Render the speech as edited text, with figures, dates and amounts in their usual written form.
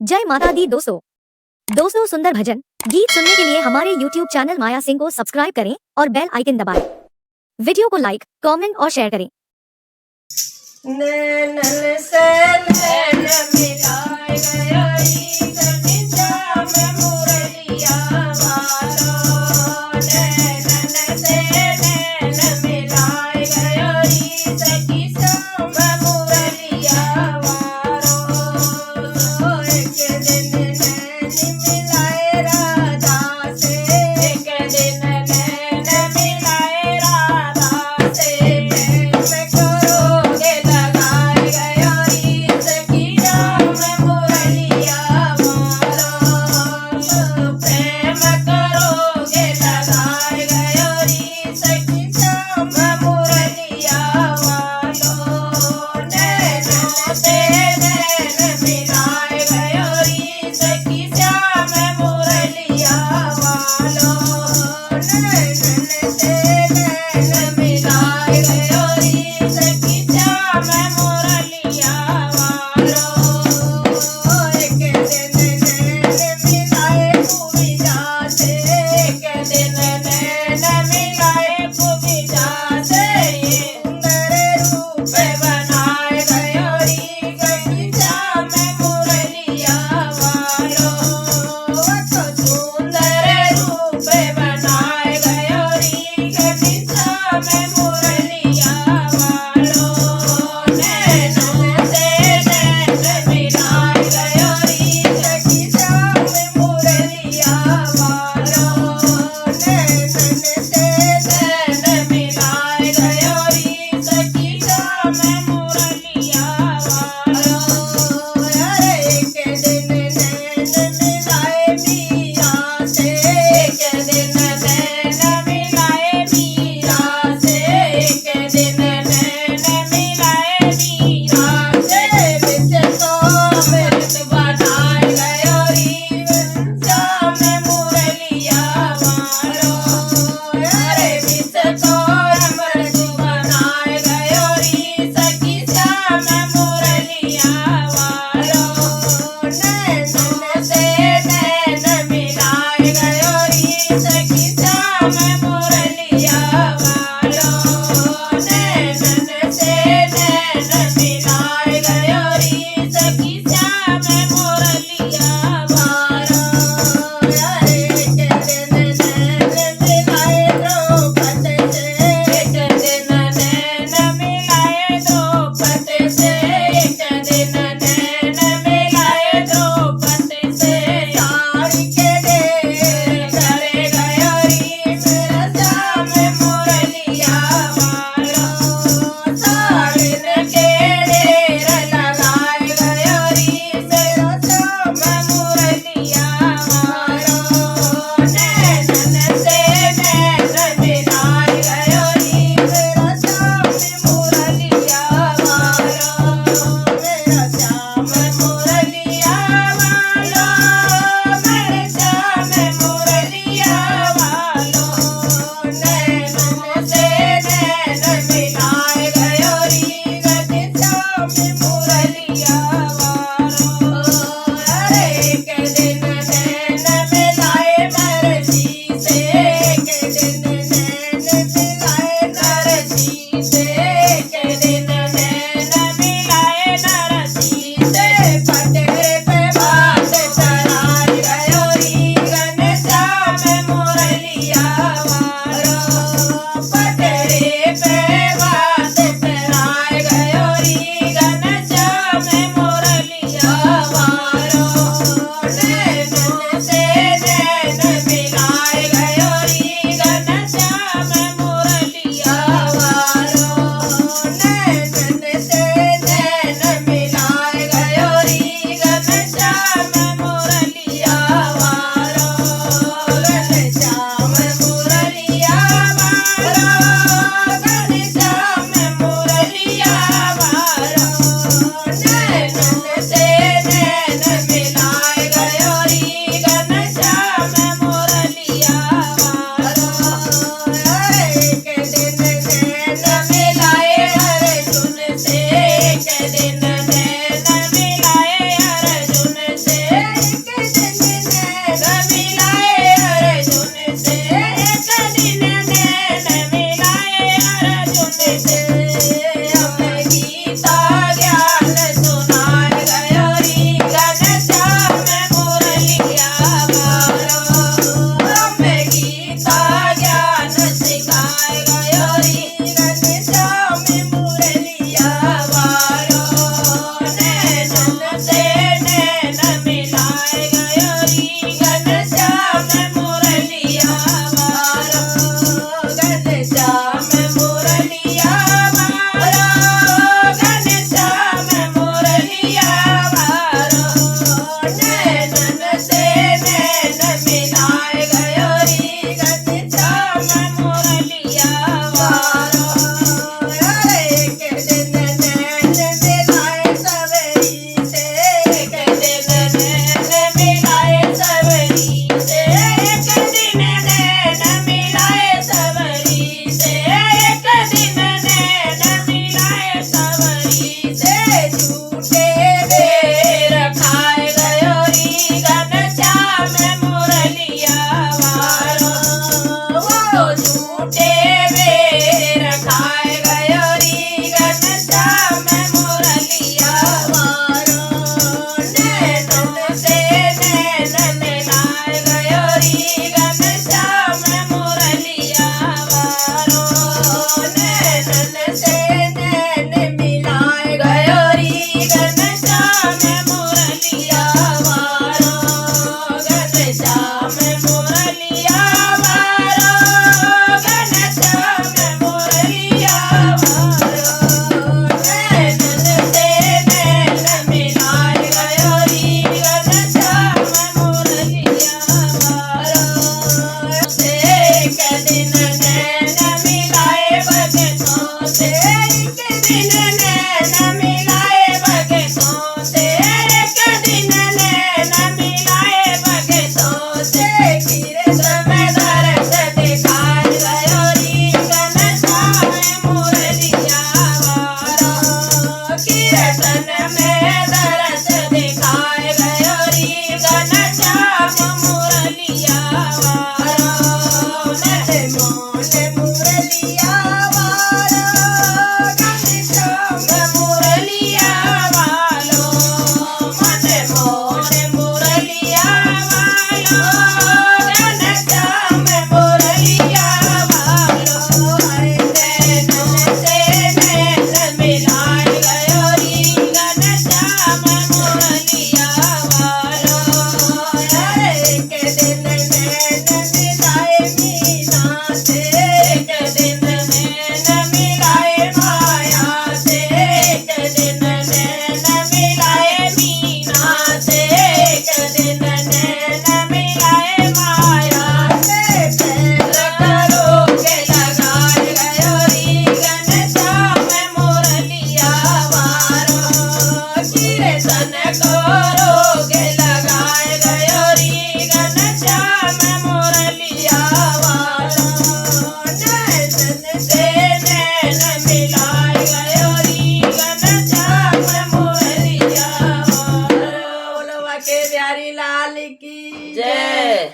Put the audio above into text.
जय माता दी दोस्तों सुंदर भजन गीत सुनने के लिए हमारे YouTube चैनल माया सिंह को सब्सक्राइब करें और बेल आइकन दबाएं। वीडियो को लाइक, कमेंट और शेयर करें। नैनन से नैन मिलाए गई सखी श्याम मुरलिया वालो। नैनन से नैन मिलाए गई सखी श्याम मुरलिया वालो। एक दिन नैन मिलाए राधा से, एक दिन नैन मिलाए राधा से। प्रेम करोगे लगाए गई सखी श्याम मुरलिया वालो। प्रेम करोगे लगाए गई सखी श्याम मुरलिया वालो। नैनों से नैन मिलाए गई सखी श्याम मुरलिया वालो। नैनन से नैन मिलाए गई सखी श्याम मुरलिया वालो। एक दिन नैन मिलाए कुबिजा से, एक दिन नैन मिलाए कुबिजा से। सुंदर रूप बनाए गई सखी श्याम मुरलिया वालो। तो सुंदर रूप बनाए गई सखी श्याम मुरलिया वालो। नैनों से नैन मिलाए गई सखी श्याम मुरलिया वालो। नैनन से नैन मिलाए गई सखी श्याम मुरलिया वालो। अरे एक दिन नैन मिलाए मीरा से, एक दिन नैन मिलाए मीरा से। एक दिन नैन मिलाए मीरा से। विष को अमृत बनाए गई श्याम मुरलिया वालो। अरे विष को अमृत बनाए गई सखी श्याम मुरलिया वालो। नैनन से नैन मिलाए गई सखी श्याम मुरलिया वालो। नैनन से नैन मिलाए गई सखी श्याम मुरलिया वालो। अरे एक दिन नैन मिलाए द्रौपद से, एक दिन नैन मिलाए द्रौपद से। एक दिन नैन मिलाए द्रौपद से। साड़ी के ढेर करे गई मेरा श्याम मुरलिया वालो। साड़ी के ढेर लगाए गई मेरा श्याम मुरलिया वालो। नैनन से नैन मिलाए गई मेरा श्याम मुरलिया वालो। मेरा श्याम मुरलिया वालो, मेरे श्याम मुरलिया वालो। नैनन से नैन मिलाए गई सखी श्याम मुरलिया वालो। अरे एक दिन नैन मिलाए मरसी से, एक दिन नैन मिलाए नरसी से। एक दिन नैन मिलाए नरसी से। पटेरे पे बात चढ़ाई गई घनश्याम मुरलिया वालो। पटेरे पे बात चढ़ाई गई घनश्याम मुरलिया वालो।